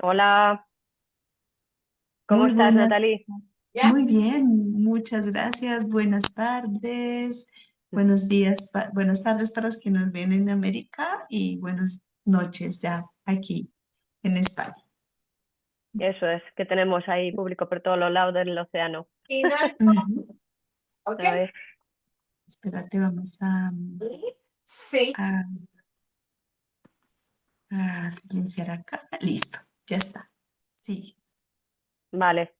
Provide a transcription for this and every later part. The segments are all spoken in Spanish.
Hola, ¿cómo Muy estás, buenas, Natalie? muy bien, muchas gracias. Buenas tardes, buenos días, buenas tardes para los que nos ven en América y buenas noches ya aquí en España. Eso es, que tenemos ahí público por todos los lados del océano. Ujú. A ver, Espérate, vamos a, a silenciar acá. Listo, ya está. Sí. vale.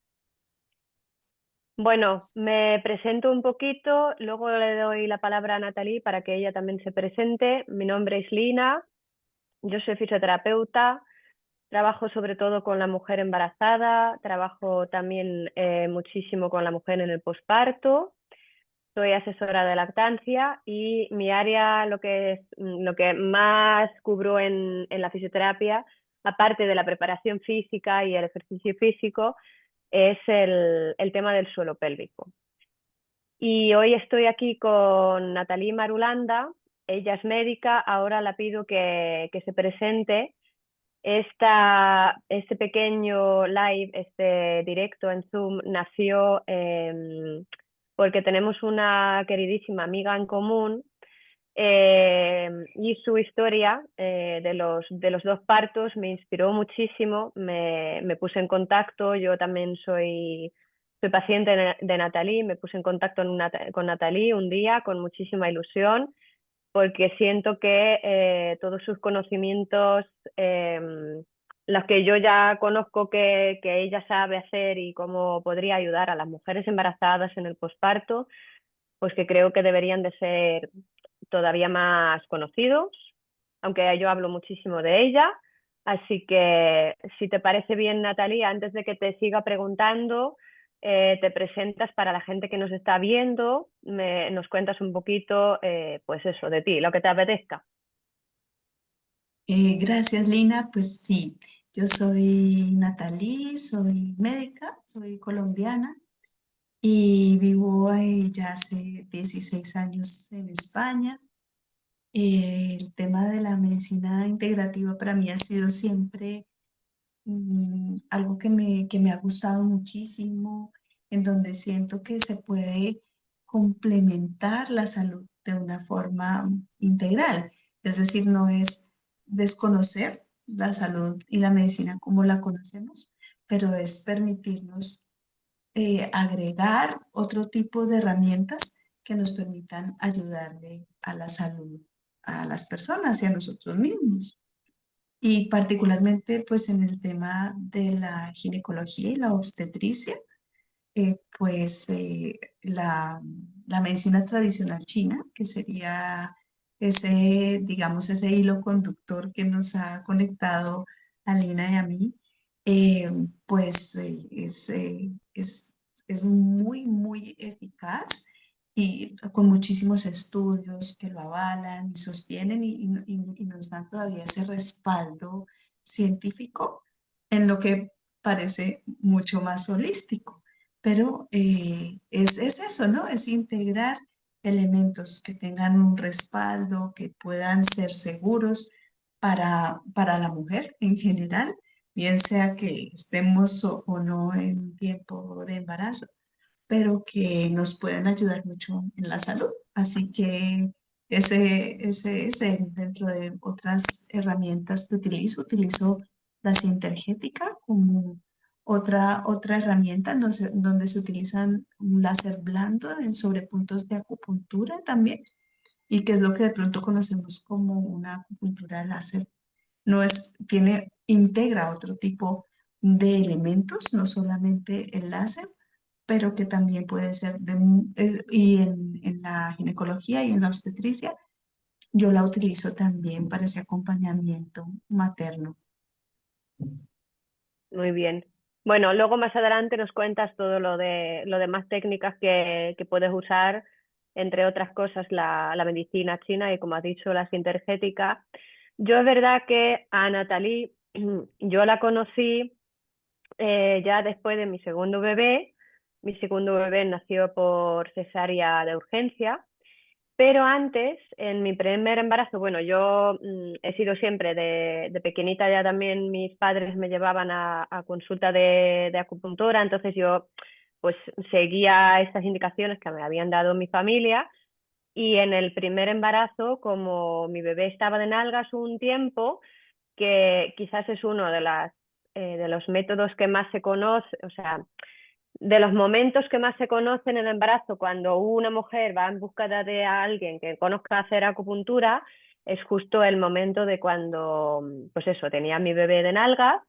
Bueno, me presento un poquito, luego le doy la palabra a Natalie para que ella también se presente. Mi nombre es Lina, yo soy fisioterapeuta, trabajo sobre todo con la mujer embarazada, trabajo también muchísimo con la mujer en el posparto. Soy asesora de lactancia y mi área, lo que más cubro en la fisioterapia, aparte de la preparación física y el ejercicio físico, es el tema del suelo pélvico. Y hoy estoy aquí con Natalie Marulanda, ella es médica, ahora la pido que se presente. Este pequeño live, este directo en Zoom, nació porque tenemos una queridísima amiga en común y su historia de los dos partos me inspiró muchísimo, me puse en contacto, yo también soy paciente de Natalie, me puse en contacto con Natalie un día con muchísima ilusión porque siento que todos sus conocimientos, eh, los que yo ya conozco que ella sabe hacer y cómo podría ayudar a las mujeres embarazadas en el posparto, pues que creo que deberían de ser todavía más conocidos, aunque yo hablo muchísimo de ella. Así que si te parece bien, Natalia, antes de que te siga preguntando, te presentas para la gente que nos está viendo, nos cuentas un poquito, pues eso, de ti, lo que te apetezca. Gracias, Lina. Pues sí, yo soy Natalie, soy médica, soy colombiana. Y vivo ya hace 16 años en España. El tema de la medicina integrativa para mí ha sido siempre algo que me ha gustado muchísimo, en donde siento que se puede complementar la salud de una forma integral. Es decir, no es desconocer la salud y la medicina como la conocemos, pero es permitirnos agregar otro tipo de herramientas que nos permitan ayudarle a la salud a las personas y a nosotros mismos. Y particularmente pues en el tema de la ginecología y la obstetricia, la medicina tradicional china, que sería ese, digamos, ese hilo conductor que nos ha conectado a Lina y a mí, eh, pues eh, es, eh, es, es muy, muy eficaz y con muchísimos estudios que lo avalan y sostienen y nos dan todavía ese respaldo científico en lo que parece mucho más holístico. Pero es eso, ¿no? Es integrar elementos que tengan un respaldo, que puedan ser seguros para la mujer en general, bien sea que estemos o no en tiempo de embarazo, pero que nos pueden ayudar mucho en la salud. Así que ese dentro de otras herramientas que utilizo la sintergética como otra herramienta donde se utilizan un láser blando sobre puntos de acupuntura también, y que es lo que de pronto conocemos como una acupuntura láser. No es, integra otro tipo de elementos, no solamente el láser, pero que también puede ser y en la ginecología y en la obstetricia, yo la utilizo también para ese acompañamiento materno. Muy bien. Bueno, luego más adelante nos cuentas todo lo demás técnicas que puedes usar, entre otras cosas la medicina china y como has dicho, la sintergética. Yo es verdad que a Natalie yo la conocí ya después de mi segundo bebé. Mi segundo bebé nació por cesárea de urgencia Pero antes, en mi primer embarazo, bueno, yo he sido siempre de pequeñita, ya también mis padres me llevaban a consulta de acupuntura, entonces yo pues seguía estas indicaciones que me habían dado mi familia. Y en el primer embarazo, como mi bebé estaba de nalgas un tiempo, que quizás es uno de los métodos que más se conoce, o sea, de los momentos que más se conocen en el embarazo, cuando una mujer va en búsqueda de alguien que conozca hacer acupuntura, es justo el momento de cuando, pues eso, tenía mi bebé de nalgas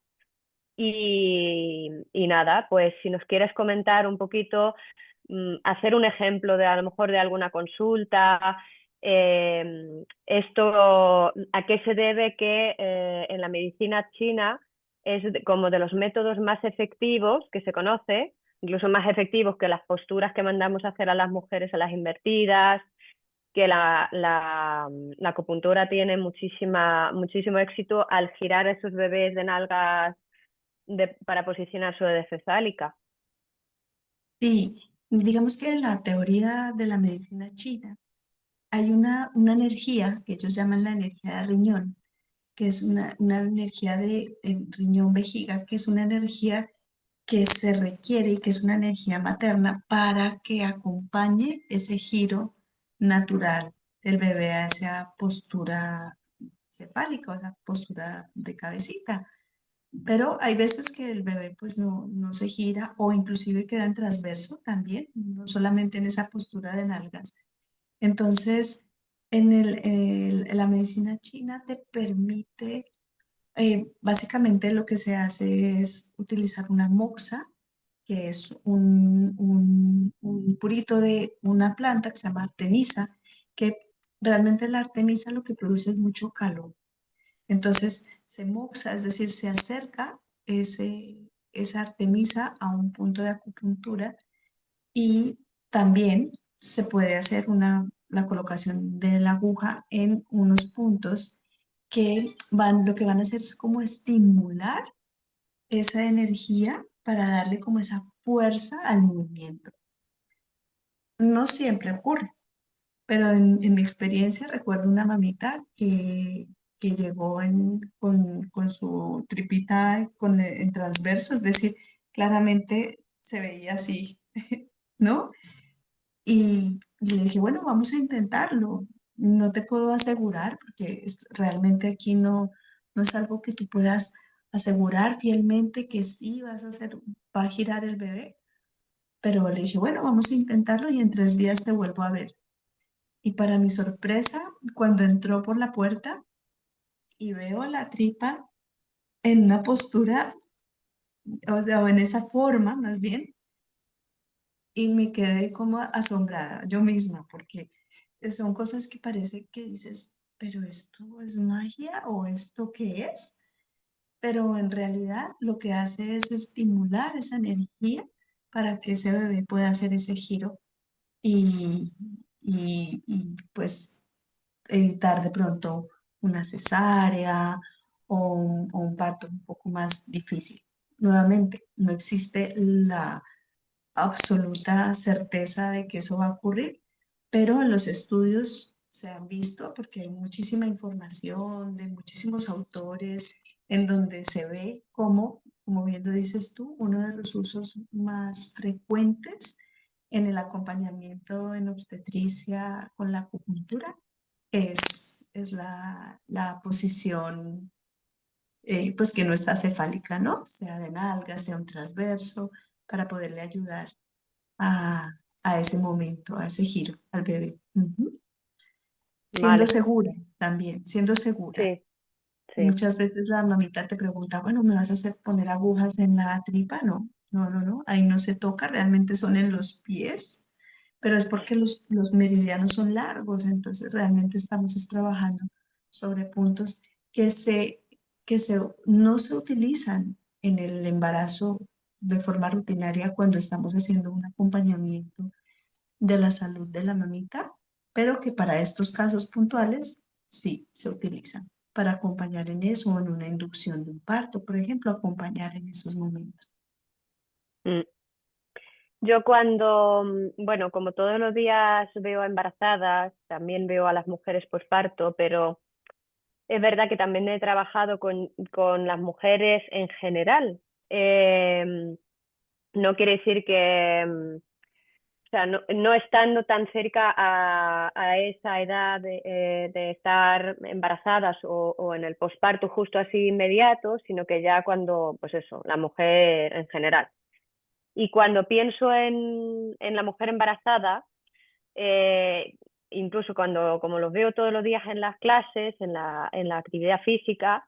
y nada, pues si nos quieres comentar un poquito, hacer un ejemplo de a lo mejor de alguna consulta, esto, ¿a qué se debe que en la medicina china como de los métodos más efectivos que se conoce, incluso más efectivos que las posturas que mandamos a hacer a las mujeres a las invertidas, que la acupuntura tiene muchísimo éxito al girar a esos bebés de nalgas para posicionar su cefálica? Sí, digamos que en la teoría de la medicina china hay una energía que ellos llaman la energía de riñón, que es una energía de riñón-vejiga, que es una energía que se requiere y que es una energía materna para que acompañe ese giro natural del bebé a esa postura cefálica, o esa postura de cabecita. Pero hay veces que el bebé pues no se gira o inclusive queda en transverso también, no solamente en esa postura de nalgas. Entonces, en la medicina china te permite, básicamente lo que se hace es utilizar una moxa, que es un purito de una planta que se llama artemisa, que realmente la artemisa lo que produce es mucho calor. Entonces se moxa, es decir, se acerca esa artemisa a un punto de acupuntura y también se puede hacer la colocación de la aguja en unos puntos lo que van a hacer es como estimular esa energía para darle como esa fuerza al movimiento. No siempre ocurre, pero en mi experiencia recuerdo una mamita que llegó con su tripita en transverso, es decir, claramente se veía así, ¿no? Y le dije, bueno, vamos a intentarlo. No te puedo asegurar, porque realmente aquí no es algo que tú puedas asegurar fielmente que sí va a girar el bebé. Pero le dije, bueno, vamos a intentarlo y en 3 días te vuelvo a ver. Y para mi sorpresa, cuando entró por la puerta y veo la tripa en una postura, o sea, o en esa forma más bien, y me quedé como asombrada yo misma, porque son cosas que parece que dices, pero ¿esto es magia o esto qué es? Pero en realidad lo que hace es estimular esa energía para que ese bebé pueda hacer ese giro y, pues evitar de pronto una cesárea o un parto un poco más difícil. Nuevamente, no existe la absoluta certeza de que eso va a ocurrir, pero en los estudios se han visto, porque hay muchísima información de muchísimos autores, en donde se ve cómo, como bien lo dices tú, uno de los usos más frecuentes en el acompañamiento en obstetricia con la acupuntura es la posición, pues que no está cefálica, ¿no? Sea de nalga, sea un transverso, para poderle ayudar a ese momento, a ese giro, al bebé. Ujú. Siendo Vale, segura también, siendo segura. sí, sí. Muchas veces la mamita te pregunta, bueno, ¿me vas a hacer poner agujas en la tripa? No, no, ahí no se toca, realmente son en los pies, pero es porque los meridianos son largos, entonces realmente trabajando sobre puntos que no se utilizan en el embarazo de forma rutinaria cuando estamos haciendo un acompañamiento de la salud de la mamita, pero que para estos casos puntuales sí se utilizan para acompañar en eso o en una inducción de un parto, por ejemplo, acompañar en esos momentos. Mm. Yo cuando, bueno, como todos los días veo a embarazadas, también veo a las mujeres posparto, pero es verdad que también he trabajado con las mujeres en general. No quiere decir que, o sea, no estando tan cerca a esa edad de estar embarazadas o en el posparto justo así inmediato, sino que ya cuando, pues eso, la mujer en general. Y cuando pienso en la mujer embarazada, eh, incluso cuando, como los veo todos los días en las clases, en la actividad física,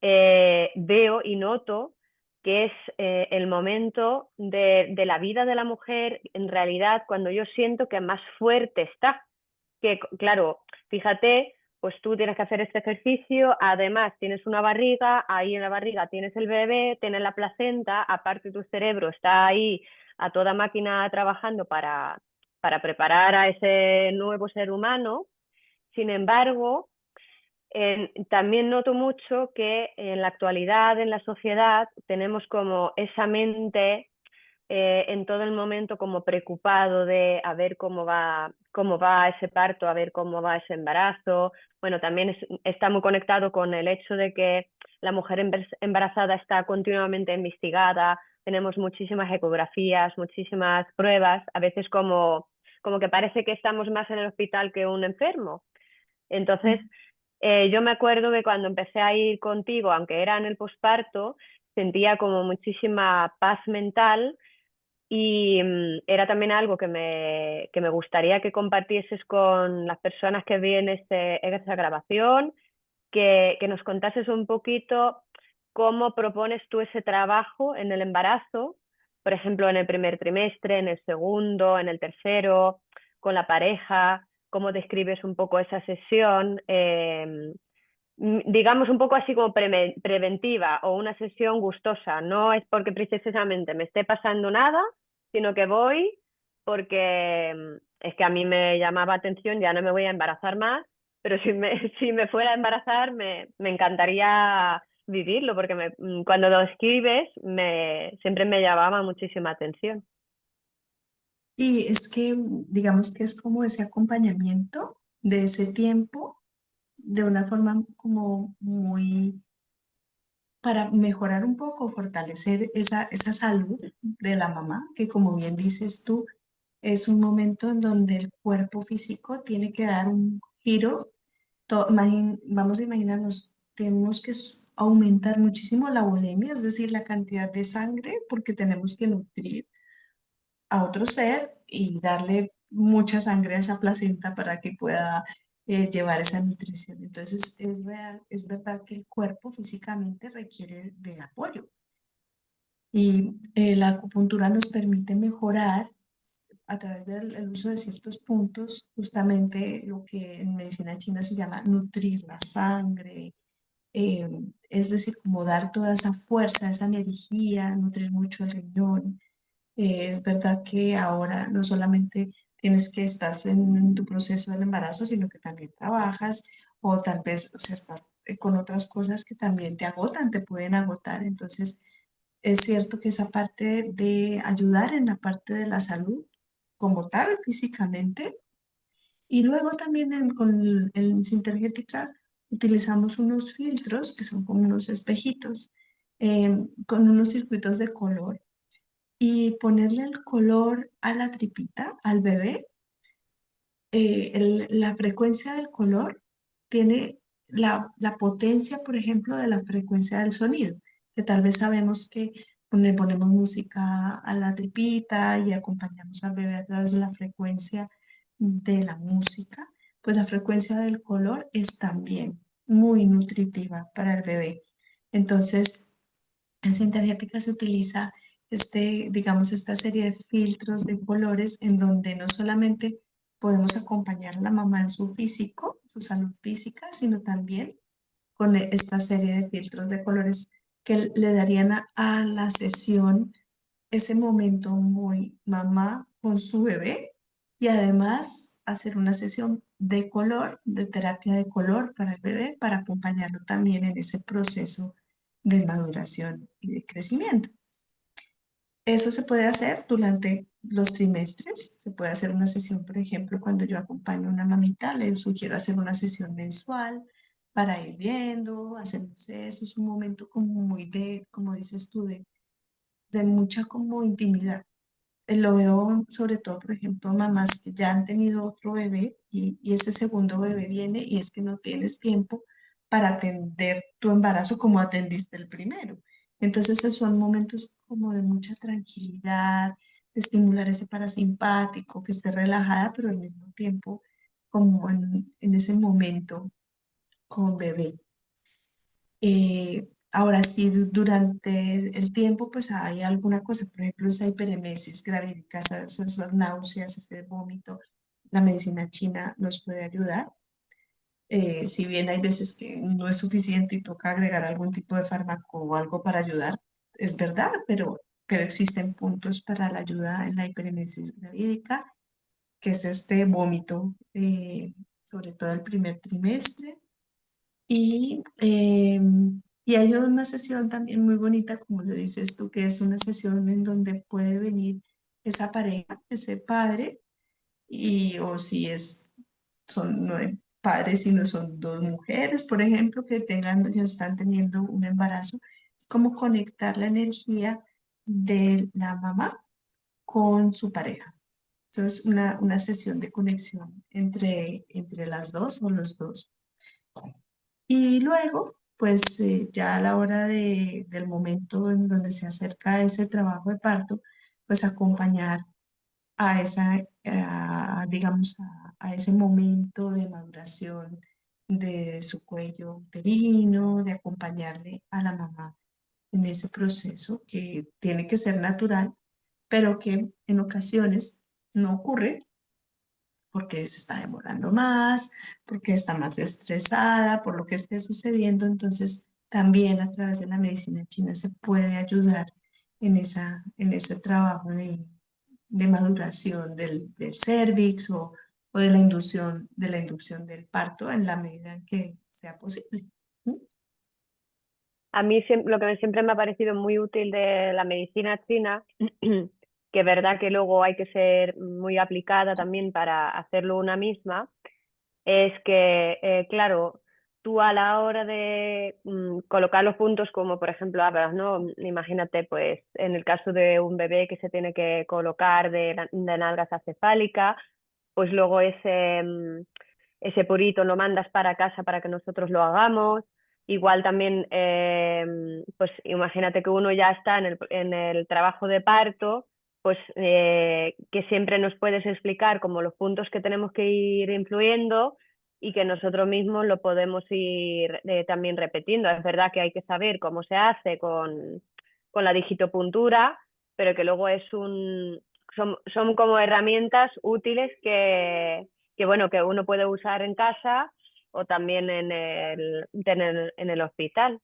veo y noto que es el momento de la vida de la mujer, en realidad, cuando yo siento que más fuerte está. Que, claro, fíjate, pues tú tienes que hacer este ejercicio, además tienes una barriga, ahí en la barriga tienes el bebé, tienes la placenta, aparte tu cerebro está ahí a toda máquina trabajando para preparar a ese nuevo ser humano. Sin embargo, también noto mucho que en la actualidad, en la sociedad, tenemos como esa mente en todo el momento como preocupado de a ver cómo va ese parto, a ver cómo va ese embarazo. Bueno, también está muy conectado con el hecho de que la mujer embarazada está continuamente investigada, tenemos muchísimas ecografías, muchísimas pruebas, a veces como que parece que estamos más en el hospital que un enfermo. Entonces, yo me acuerdo que cuando empecé a ir contigo, aunque era en el posparto, sentía como muchísima paz mental y era también algo que me gustaría que compartieses con las personas que ven esta grabación, que nos contases un poquito cómo propones tú ese trabajo en el embarazo, por ejemplo, en el primer trimestre, en el segundo, en el tercero, con la pareja, cómo describes un poco esa sesión. Digamos un poco así como preventiva o una sesión gustosa. No es porque precisamente me esté pasando nada, sino que voy porque es que a mí me llamaba atención, ya no me voy a embarazar más, pero si me, si me fuera a embarazar me encantaría vivirlo porque cuando lo escribes siempre me llamaba muchísima atención. Y es que, digamos que es como ese acompañamiento de ese tiempo de una forma como muy para mejorar un poco, fortalecer esa salud de la mamá, que como bien dices tú, es un momento en donde el cuerpo físico tiene que dar un giro. Vamos a imaginarnos, tenemos que aumentar muchísimo la bulimia, es decir, la cantidad de sangre, porque tenemos que nutrir a otro ser y darle mucha sangre a esa placenta para que pueda llevar esa nutrición. Entonces, es real, es verdad que el cuerpo físicamente requiere de apoyo y la acupuntura nos permite mejorar a través del el uso de ciertos puntos, justamente lo que en medicina china se llama nutrir la sangre, eh, es decir, como dar toda esa fuerza, esa energía, nutrir mucho el riñón. Es verdad que ahora no solamente tienes que estás en tu proceso del embarazo, sino que también trabajas o tal vez, o sea, estás con otras cosas que también te agotan, te pueden agotar. Entonces, es cierto que esa parte de ayudar en la parte de la salud como tal, físicamente, y luego también con el Sintergética utilizamos unos filtros que son como unos espejitos con unos circuitos de color y ponerle el color a la tripita, al bebé, la frecuencia del color tiene la potencia, por ejemplo, de la frecuencia del sonido, que tal vez sabemos que le ponemos música a la tripita y acompañamos al bebé a través de la frecuencia de la música, pues la frecuencia del color es también muy nutritiva para el bebé. Entonces, en Sintergética se utiliza digamos, esta serie de filtros de colores en donde no solamente podemos acompañar a la mamá en su físico, su salud física, sino también con esta serie de filtros de colores que le darían a la sesión ese momento muy mamá con su bebé y además hacer una sesión de color, de terapia de color para el bebé, para acompañarlo también en ese proceso de maduración y de crecimiento. Eso se puede hacer durante los trimestres. Se puede hacer una sesión, por ejemplo, cuando yo acompaño a una mamita, le sugiero hacer una sesión mensual para ir viendo, hacemos eso. Es un momento como muy de, como dices tú, de mucha como intimidad. Lo veo sobre todo, por ejemplo, mamás que ya han tenido otro bebé y ese segundo bebé viene y es que no tienes tiempo para atender tu embarazo como atendiste el primero. Entonces, esos son momentos como de mucha tranquilidad, de estimular ese parasimpático, que esté relajada, pero al mismo tiempo como en ese momento con bebé. Ahora sí, durante el tiempo, pues hay alguna cosa, por ejemplo, esa hiperemesis gravídica, esas náuseas, ese vómito, la medicina china nos puede ayudar. Si bien hay veces que no es suficiente y toca agregar algún tipo de fármaco o algo para ayudar, es verdad, pero existen puntos para la ayuda en la hiperemesis gravídica, que es este vómito, sobre todo el primer trimestre. Y hay una sesión también muy bonita, como le dices tú, que es una sesión en donde puede venir esa pareja, ese padre, o si son no hay padres, sino son dos mujeres, por ejemplo, que ya están teniendo un embarazo. Es como conectar la energía de la mamá con su pareja. Entonces, una sesión de conexión entre las dos o los dos. Y luego, pues ya a la hora del momento en donde se acerca ese trabajo de parto, pues acompañar a digamos, a ese momento de maduración de su cuello uterino, de acompañarle a la mamá en ese proceso que tiene que ser natural, pero que en ocasiones no ocurre porque se está demorando más, porque está más estresada, por lo que esté sucediendo. Entonces, también a través de la medicina china se puede ayudar en ese trabajo de maduración del cérvix o de la inducción del parto en la medida en que sea posible. ¿Mm? A mí lo que siempre me ha parecido muy útil de la medicina china, que es verdad que luego hay que ser muy aplicada también para hacerlo una misma, es que, claro, tú a la hora de colocar los puntos, como por ejemplo hablas, ¿no? Imagínate, pues, en el caso de un bebé que se tiene que colocar de nalgas acefálica, pues luego ese purito lo mandas para casa para que nosotros lo hagamos. Igual también, pues imagínate que uno ya está en el trabajo de parto, pues que siempre nos puedes explicar como los puntos que tenemos que ir influyendo y que nosotros mismos lo podemos ir también repitiendo. Es verdad que hay que saber cómo se hace con la digitopuntura, pero que luego son como herramientas útiles que, bueno, que uno puede usar en casa o también en el hospital.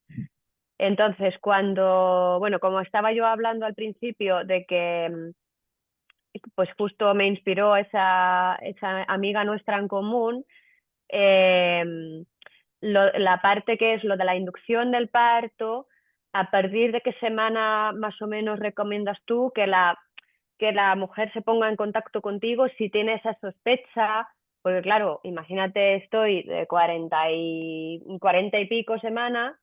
Entonces, bueno, como estaba yo hablando al principio de que pues justo me inspiró esa amiga nuestra en común, eh, la parte que es lo de la inducción del parto, ¿a partir de qué semana más o menos recomiendas tú que la mujer se ponga en contacto contigo si tiene esa sospecha? Porque claro, imagínate, estoy de 40 y pico semanas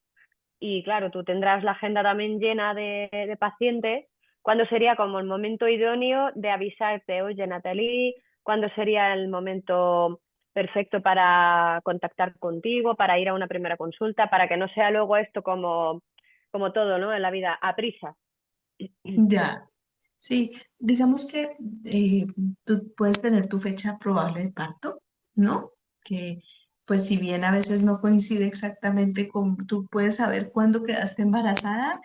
y claro, tú tendrás la agenda también llena de pacientes. ¿Cuándo sería como el momento idóneo de avisarte, oye, Natalie, cuándo sería el momento perfecto para contactar contigo, para ir a una primera consulta, para que no sea luego esto como todo, ¿no? En la vida, a prisa? Ya, sí, digamos que tú puedes tener tu fecha probable de parto, ¿no? Que pues si bien a veces no coincide exactamente tú puedes saber cuándo quedaste embarazada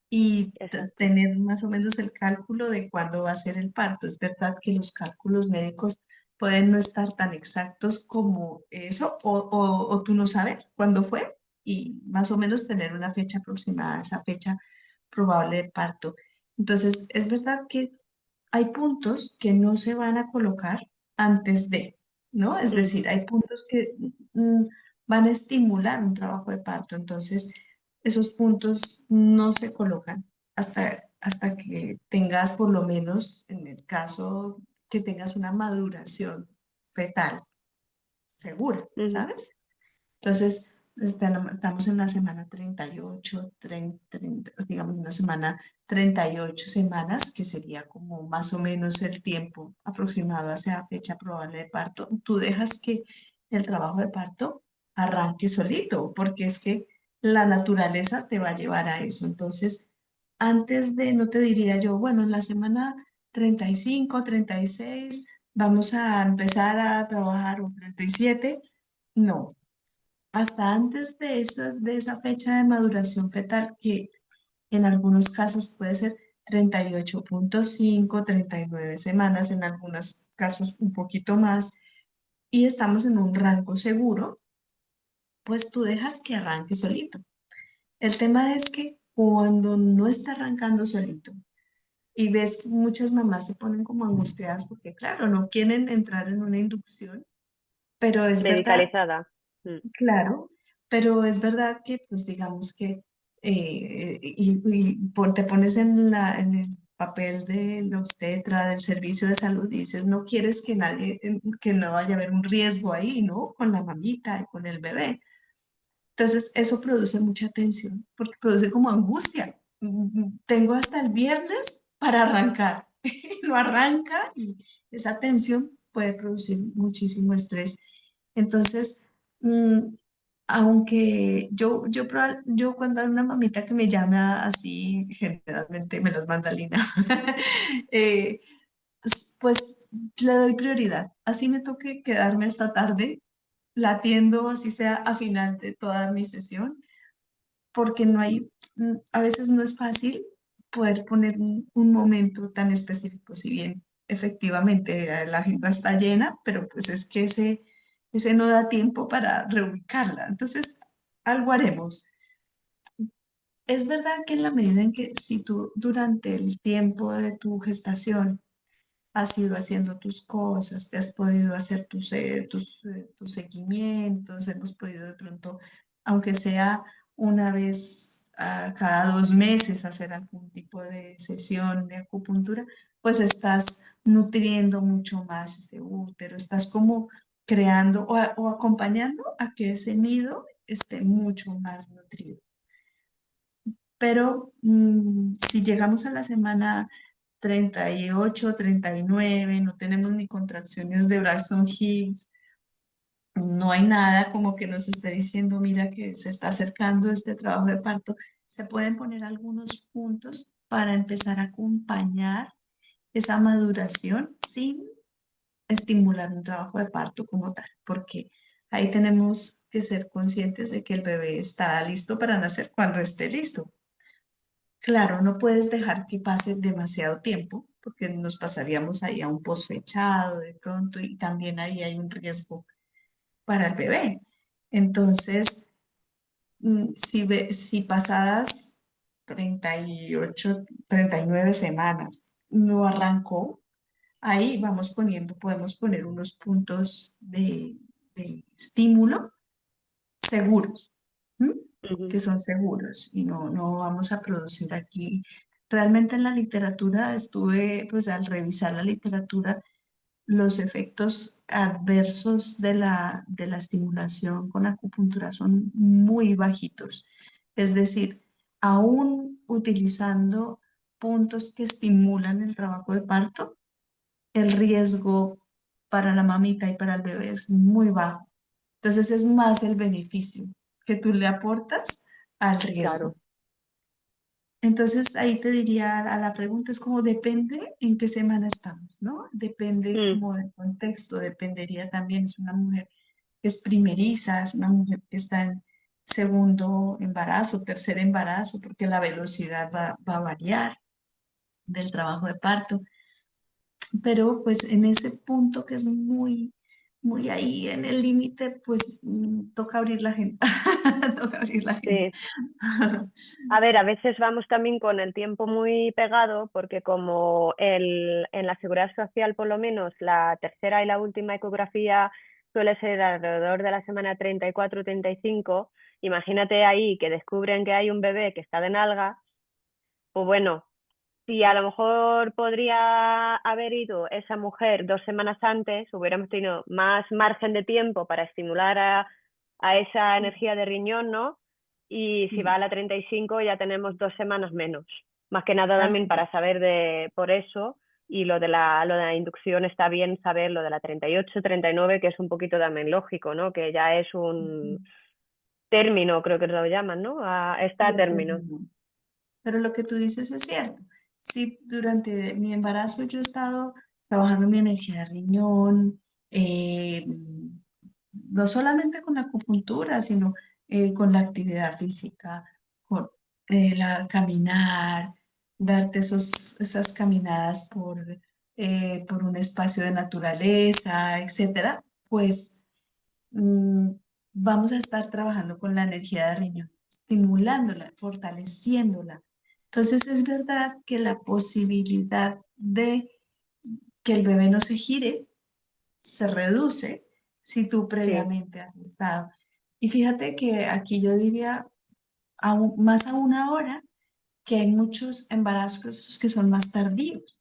y Exacto. tener más o menos el cálculo de cuándo va a ser el parto. Es verdad que los cálculos médicos pueden no estar tan exactos como eso, o tú no saber cuándo fue y más o menos tener una fecha aproximada a esa fecha probable de parto. Entonces, es verdad que hay puntos que no se van a colocar antes de, ¿no? Es decir, Ujú. hay puntos que van a estimular un trabajo de parto. Entonces, esos puntos no se colocan hasta hasta que tengas por lo menos, en el caso que tengas una maduración fetal segura, Ujú. ¿sabes? Entonces, estamos en la semana 38, 30, digamos una semana 38 semanas, que sería como más o menos el tiempo aproximado hacia fecha probable de parto. Tú dejas que el trabajo de parto arranque solito, porque es que la naturaleza te va a llevar a eso. Entonces, antes de, no te diría yo, bueno, en la semana 35, 36 vamos a empezar a trabajar o 37. No, hasta antes de esa fecha de maduración fetal, que en algunos casos puede ser 38,5, 39 semanas, en algunos casos un poquito más, y estamos en un rango seguro, pues tú dejas que arranque solito. El tema es que cuando no está arrancando solito y ves que muchas mamás se ponen como angustiadas porque, claro, no quieren entrar en una inducción, pero es verdad. Medicalizada. Claro, pero es verdad que, pues digamos que, te pones en el papel del obstetra, del servicio de salud, y dices, no quieres que nadie, que no vaya a haber un riesgo ahí, ¿no? Con la mamita y con el bebé. Entonces, eso produce mucha tensión, porque produce como angustia. Tengo hasta el viernes para arrancar. No arranca y esa tensión puede producir muchísimo estrés. Entonces, mm, aunque yo cuando hay una mamita que me llama así, generalmente me las manda Lina, eh, pues le doy prioridad. Así me toque quedarme esta tarde, la atiendo, así sea a final de toda mi sesión, porque a veces no es fácil poder poner un momento tan específico, si bien efectivamente la agenda está llena, pero pues es que ese no da tiempo para reubicarla. Entonces, algo haremos. Es verdad que en la medida en que si tú durante el tiempo de tu gestación has ido haciendo tus cosas, te has podido hacer tus seguimientos, hemos podido de pronto, aunque sea una vez a cada 2 meses, hacer algún tipo de sesión de acupuntura, pues estás nutriendo mucho más ese útero, estás como creando o acompañando a que ese nido esté mucho más nutrido. Pero si llegamos a la semana 38, 39, no tenemos ni contracciones de Braxton Hicks, no hay nada como que nos esté diciendo, mira que se está acercando este trabajo de parto, se pueden poner algunos puntos para empezar a acompañar esa maduración sin estimular un trabajo de parto como tal, porque ahí tenemos que ser conscientes de que el bebé está listo para nacer cuando esté listo. Claro, no puedes dejar que pase demasiado tiempo, porque nos pasaríamos ahí a un posfechado de pronto y también ahí hay un riesgo para el bebé. Entonces, si pasadas 38, 39 semanas no arrancó, ahí podemos poner unos puntos de estímulo seguros, ¿m? Ujú. Que son seguros y no vamos a producir aquí. Realmente en la literatura estuve, pues al revisar la literatura, los efectos adversos de la estimulación con acupuntura son muy bajitos. Es decir, aún utilizando puntos que estimulan el trabajo de parto, el riesgo para la mamita y para el bebé es muy bajo. Entonces es más el beneficio que tú le aportas al riesgo. Claro. Entonces ahí te diría a la pregunta es como depende en qué semana estamos, ¿no? Depende Mm. como del contexto, dependería también, es una mujer que es primeriza, es una mujer que está en segundo embarazo, tercer embarazo, porque la velocidad va a variar del trabajo de parto. Pero pues en ese punto que es muy, muy ahí en el límite, pues toca abrir la agenda, toca abrir la agenda. Sí. A ver, a veces vamos también con el tiempo muy pegado porque como en la Seguridad Social por lo menos la tercera y la última ecografía suele ser alrededor de la semana 34 35, imagínate ahí que descubren que hay un bebé que está de nalga, pues bueno, si a lo mejor podría haber ido esa mujer 2 semanas antes, hubiéramos tenido más margen de tiempo para estimular a esa Sí, energía de riñón, ¿no? Y si va sí, a la 35 ya tenemos 2 semanas menos. Más que nada también así para es. saber por eso, y lo de la inducción está bien saber lo de la 38, 39, que es un poquito también lógico, ¿no? Que ya es un Sí, término, creo que lo llaman, ¿no? Está a sí, el término. término. Pero lo que tú dices es cierto. Si durante mi embarazo yo he estado trabajando mi energía de riñón, no solamente con la acupuntura, sino con la actividad física, con caminar, darte esas caminadas por un espacio de naturaleza, etcétera, pues mm, vamos a estar trabajando con la energía de riñón, estimulándola, fortaleciéndola. Entonces es verdad que la posibilidad de que el bebé no se gire se reduce si tú Sí, previamente has estado. Y fíjate que aquí yo diría más aún ahora que hay muchos embarazos que son más tardíos.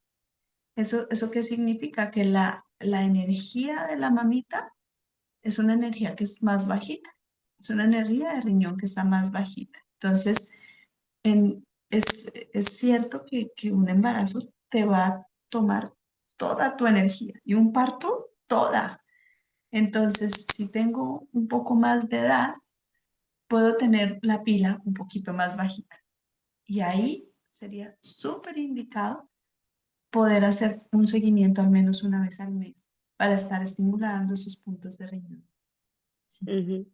¿Eso qué significa? Que la energía de la mamita es una energía que es más bajita, es una energía de riñón que está más bajita. Entonces, es cierto que un embarazo te va a tomar toda tu energía y un parto toda. Entonces, si tengo un poco más de edad, puedo tener la pila un poquito más bajita. Y ahí sería súper indicado poder hacer un seguimiento al menos una vez al mes para estar estimulando esos puntos de riñón. Sí. ujú.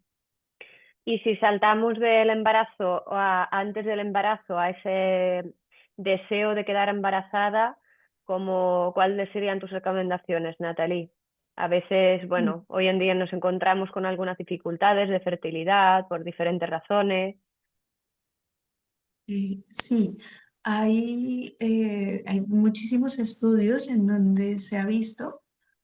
Y si saltamos del embarazo antes del embarazo a ese deseo de quedar embarazada, ¿cuáles serían tus recomendaciones, Natalie? A veces, bueno, hoy en día nos encontramos con algunas dificultades de fertilidad por diferentes razones. Sí, hay muchísimos estudios en donde se ha visto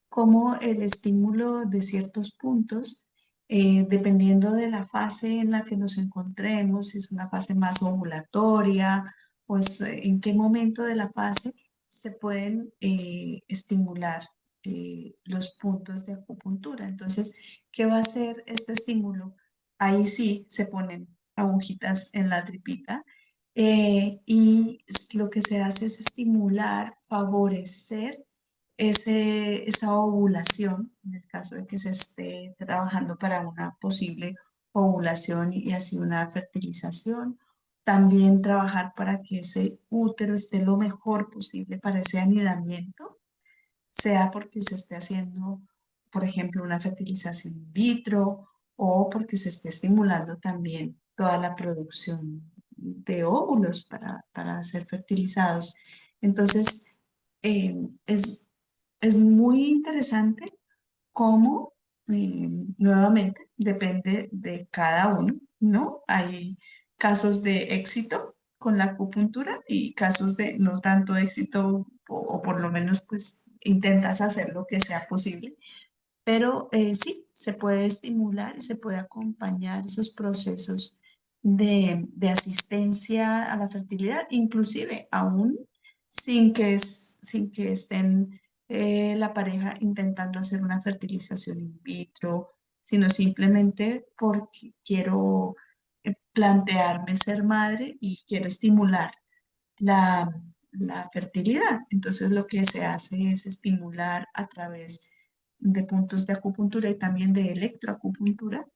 cómo el estímulo de ciertos puntos, dependiendo de la fase en la que nos encontremos, si es una fase más ovulatoria, pues en qué momento de la fase se pueden estimular los puntos de acupuntura. Entonces, ¿qué va a hacer este estímulo? Ahí sí se ponen agujitas en la tripita lo que se hace es estimular, favorecer esa ovulación, en el caso de que se esté trabajando para una posible ovulación y así una fertilización. También trabajar para que ese útero esté lo mejor posible para ese anidamiento, sea porque se esté haciendo, por ejemplo, una fertilización in vitro o porque se esté estimulando también toda la producción de óvulos para ser fertilizados. Entonces, eh, es, es muy interesante cómo, nuevamente, depende de cada uno, ¿no? Hay casos de éxito con la acupuntura y casos de no tanto éxito o por lo menos pues intentas hacer lo que sea posible. Pero sí, se puede estimular y se puede acompañar esos procesos de asistencia a la fertilidad, inclusive aún sin que estén la pareja intentando hacer una fertilización in vitro, sino simplemente porque quiero plantearme ser madre y quiero estimular la, la fertilidad. Entonces lo que se hace es estimular a través de puntos de acupuntura y también de electroacupuntura.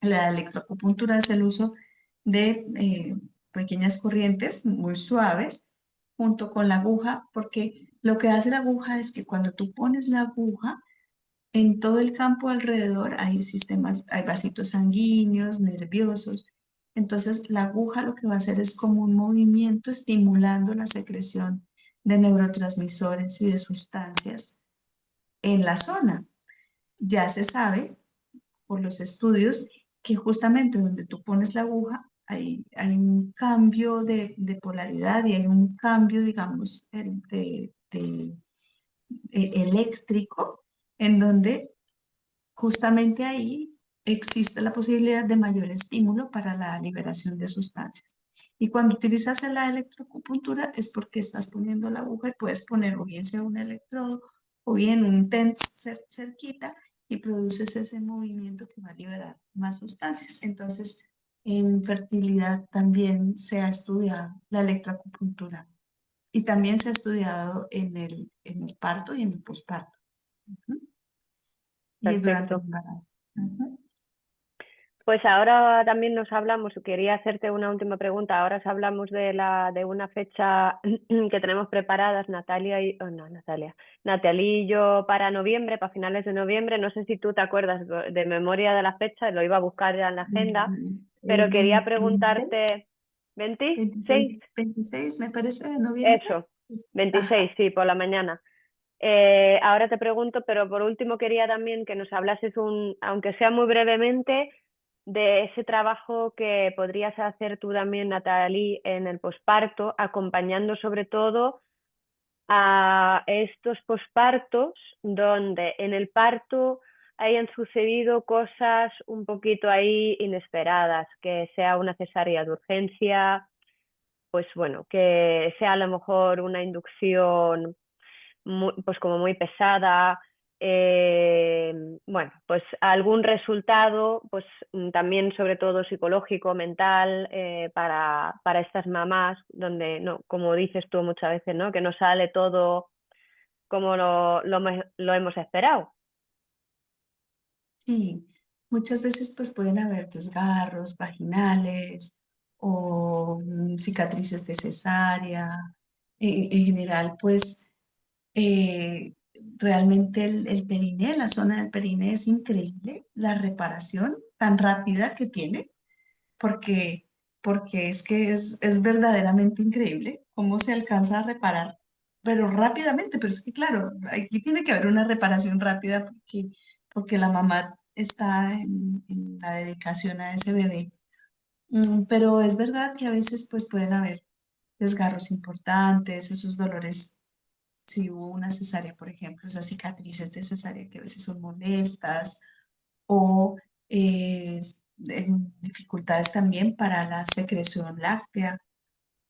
La electroacupuntura es el uso de pequeñas corrientes muy suaves junto con la aguja, porque lo que hace la aguja es que cuando tú pones la aguja, en todo el campo alrededor hay sistemas, hay vasitos sanguíneos, nerviosos. Entonces, la aguja lo que va a hacer es como un movimiento estimulando la secreción de neurotransmisores y de sustancias en la zona. Ya se sabe por los estudios que justamente donde tú pones la aguja hay un cambio de polaridad y hay un cambio, digamos, eléctrico en donde justamente ahí existe la posibilidad de mayor estímulo para la liberación de sustancias. Y cuando utilizas la electroacupuntura es porque estás poniendo la aguja y puedes poner o bien sea un electrodo o bien un TENS cerquita y produces ese movimiento que va a liberar más sustancias. Entonces, en fertilidad también se ha estudiado la electroacupuntura y también se ha estudiado en el parto y en el posparto. Ujú. Y durante el Perfecto. embarazo. Ujú. Pues ahora también nos hablamos, quería hacerte una última pregunta. Ahora os hablamos de una fecha que tenemos preparadas, Natalia y, oh, no, Natalia, Natalie y yo para noviembre, para finales de noviembre. No sé si tú te acuerdas de memoria de la fecha, lo iba a buscar ya en la agenda, El pero quería 26, preguntarte, ¿26? 26, 26 me parece de noviembre. Eso, Ajá. 26, sí, por la mañana. Ahora te pregunto, pero por último quería también que nos hablases aunque sea muy brevemente, de ese trabajo que podrías hacer tú también, Natalie, en el posparto, acompañando sobre todo a estos pospartos donde en el parto hayan sucedido cosas un poquito ahí inesperadas, que sea una cesárea de urgencia, pues bueno, que sea a lo mejor una inducción pues como muy pesada, eh, bueno, pues algún resultado, pues también sobre todo psicológico, mental, para estas mamás, donde, no, como dices tú muchas veces, ¿no? Que no sale todo como lo hemos esperado. Sí, muchas veces pues pueden haber desgarros vaginales o cicatrices de cesárea. En general, pues eh, realmente el periné, la zona del periné es increíble, la reparación tan rápida que tiene, porque, porque es que es verdaderamente increíble cómo se alcanza a reparar, pero rápidamente, pero es que claro, aquí tiene que haber una reparación rápida porque la mamá está en la dedicación a ese bebé. Pero es verdad que a veces pues pueden haber desgarros importantes, esos dolores si hubo una cesárea, por ejemplo, esas cicatrices de cesárea que a veces son molestas o dificultades también para la secreción láctea,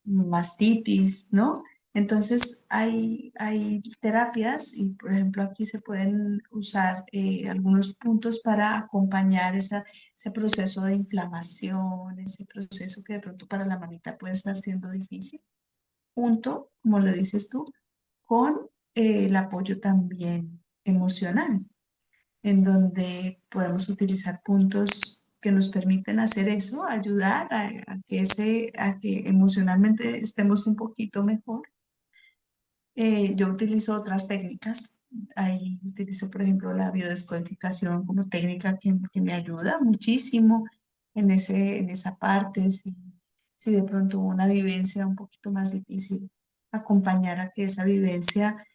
mastitis, ¿no? Entonces hay terapias y, por ejemplo, aquí se pueden usar algunos puntos para acompañar ese proceso de inflamación, ese proceso que de pronto para la mamita puede estar siendo difícil, junto, como lo dices tú, con el apoyo también emocional, en donde podemos utilizar puntos que nos permiten hacer eso, ayudar a que emocionalmente estemos un poquito mejor. Yo utilizo otras técnicas. Ahí utilizo, por ejemplo, la biodescodificación como técnica que me ayuda muchísimo en esa parte. Si de pronto hubo una vivencia un poquito más difícil, acompañar a que esa vivencia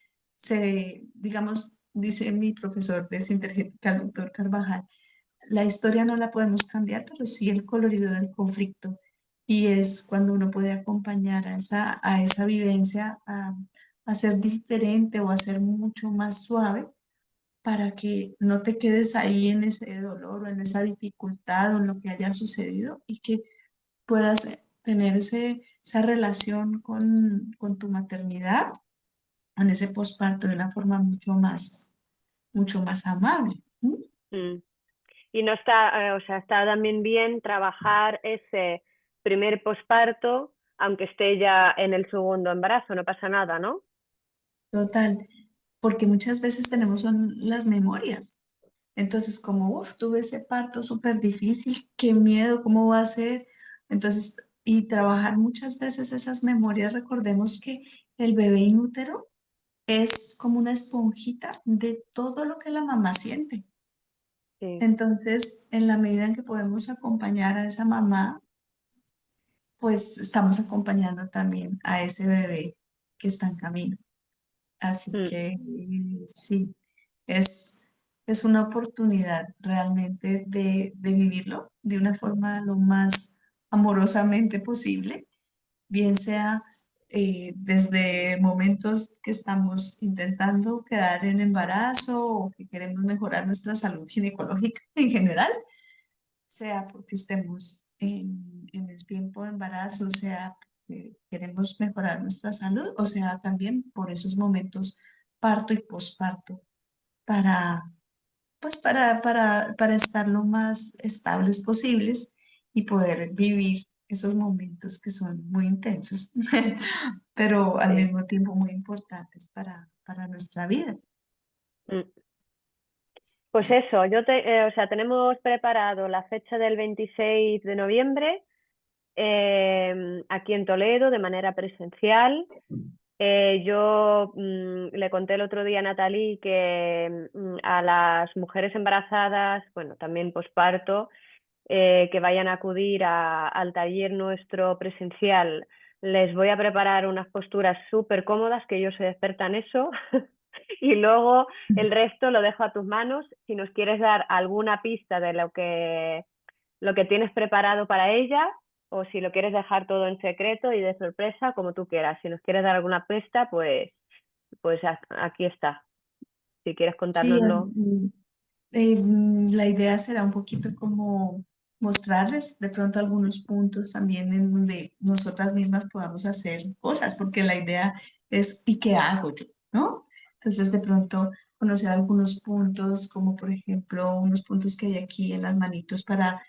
digamos, dice mi profesor de Sintergética, el doctor Carvajal, la historia no la podemos cambiar, pero sí el colorido del conflicto. Y es cuando uno puede acompañar a esa vivencia a ser diferente o a ser mucho más suave para que no te quedes ahí en ese dolor o en esa dificultad o en lo que haya sucedido y que puedas tener esa relación con tu maternidad, en ese posparto de una forma mucho más amable. ¿Mm? Mm. Y no está, o sea, está también bien trabajar ese primer posparto, aunque esté ya en el segundo embarazo, no pasa nada, ¿no? Total, porque muchas veces tenemos son las memorias. Entonces, como, uff, tuve ese parto súper difícil, qué miedo, ¿cómo va a ser? Entonces, y trabajar muchas veces esas memorias, recordemos que el bebé inútero es como una esponjita de todo lo que la mamá siente. Sí. Entonces, en la medida en que podemos acompañar a esa mamá, pues estamos acompañando también a ese bebé que está en camino. Así Mm. que sí, es, es una oportunidad realmente de vivirlo de una forma lo más amorosamente posible, bien sea desde momentos que estamos intentando quedar en embarazo o que queremos mejorar nuestra salud ginecológica en general, sea porque estemos en el tiempo de embarazo, o sea, queremos mejorar nuestra salud, o sea, también por esos momentos parto y posparto, para, pues para estar lo más estables posibles y poder vivir esos momentos que son muy intensos, pero al Sí. mismo tiempo muy importantes para nuestra vida. Mm. Pues eso, o sea, tenemos preparado la fecha del 26 de noviembre aquí en Toledo de manera presencial. Yo le conté el otro día a Natalie que a las mujeres embarazadas, bueno, también posparto, que vayan a acudir al taller nuestro presencial, les voy a preparar unas posturas súper cómodas, que yo soy experta en eso, y luego el resto lo dejo a tus manos. Si nos quieres dar alguna pista de lo que tienes preparado para ella, o si lo quieres dejar todo en secreto y de sorpresa, como tú quieras. Si nos quieres dar alguna pista, pues aquí está. Si quieres Sí, contárnoslo. la idea será un poquito como mostrarles de pronto algunos puntos también en donde nosotras mismas podamos hacer cosas, porque la idea es, ¿y qué hago yo? ¿No? Entonces, de pronto conocer algunos puntos, como por ejemplo unos puntos que hay aquí en las manitos para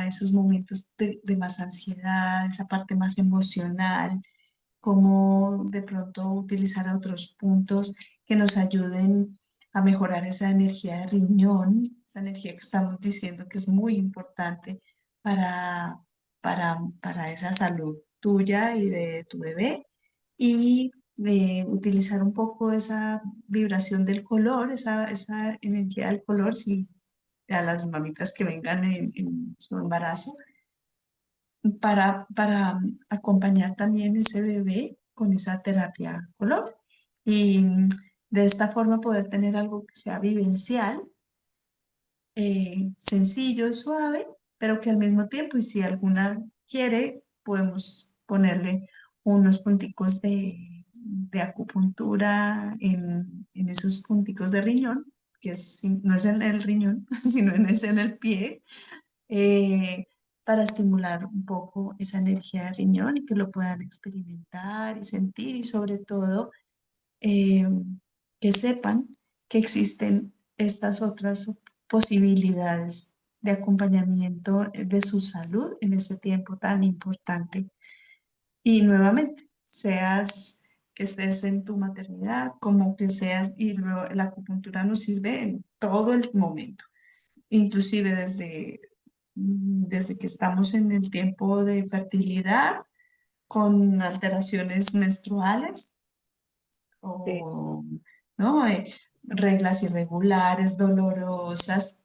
esos momentos de más ansiedad, esa parte más emocional, cómo de pronto utilizar otros puntos que nos ayuden a mejorar esa energía de riñón, esa energía que estamos diciendo que es muy importante para, para esa salud tuya y de tu bebé. Y utilizar un poco esa vibración del color, esa energía del color, si a las mamitas que vengan en su embarazo para acompañar también ese bebé con esa terapia color. Y de esta forma poder tener algo que sea vivencial, sencillo, suave, pero que al mismo tiempo, y si alguna quiere, podemos ponerle unos punticos de acupuntura en esos punticos de riñón, que no es en el riñón, sino es en el pie, eh, para estimular un poco esa energía de riñón y que lo puedan experimentar y sentir y sobre todo eh, que sepan que existen estas otras posibilidades de acompañamiento de su salud en ese tiempo tan importante. Y nuevamente, seas que estés en tu maternidad, como que seas, y luego la acupuntura nos sirve en todo el momento, inclusive desde que estamos en el tiempo de fertilidad, con alteraciones menstruales Sí, o ¿no? Reglas irregulares, dolorosas,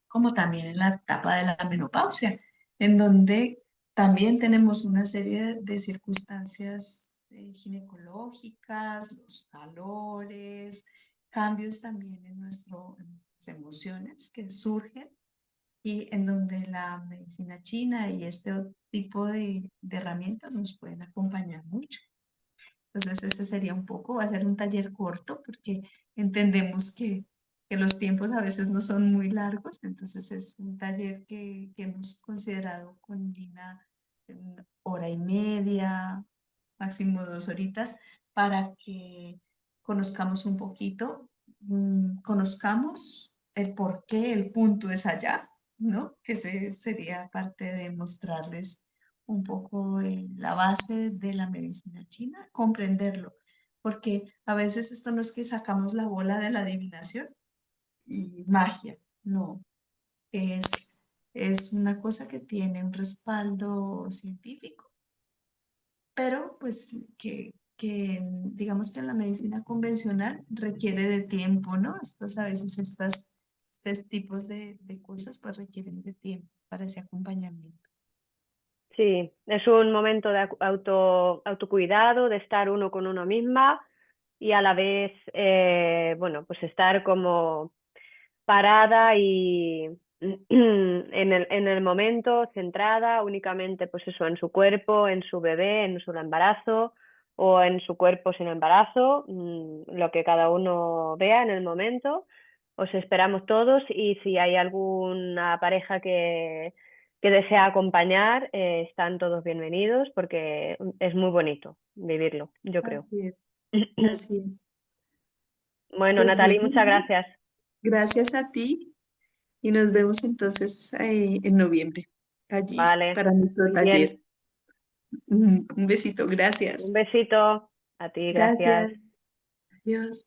como también en la etapa de la menopausia, en donde también tenemos una serie de circunstancias ginecológicas, los calores, cambios también en nuestras emociones que surgen y en donde la medicina china y este tipo de herramientas nos pueden acompañar mucho. Entonces, ese sería un poco, va a ser un taller corto porque entendemos que los tiempos a veces no son muy largos, entonces es un taller que hemos considerado con Lina en hora y media, máximo 2 horitas, para que conozcamos un poquito, conozcamos el por qué el punto es allá, ¿no? Que sería parte de mostrarles un poco la base de la medicina china, comprenderlo, porque a veces esto no es que sacamos la bola de la adivinación y magia, no, es, es una cosa que tiene un respaldo científico, pero pues que digamos que en la medicina convencional requiere de tiempo, ¿no? A veces estos tipos de cosas pues requieren de tiempo para ese acompañamiento. sí, es un momento de autocuidado, de estar uno con uno misma y a la vez, bueno, pues estar como parada y en el momento, centrada únicamente, pues eso, en su cuerpo, en su bebé, en su embarazo o en su cuerpo sin embarazo, lo que cada uno vea en el momento. Os esperamos todos y si hay alguna pareja que desea acompañar, están todos bienvenidos porque es muy bonito vivirlo, yo creo. Así es, así es. Bueno, Pues Natalie, bueno, muchas Lili, gracias. gracias a ti y nos vemos entonces en noviembre allí Vale, para nuestro muy bien. taller. Un besito, Un gracias. besito a ti, gracias. Gracias. Adiós.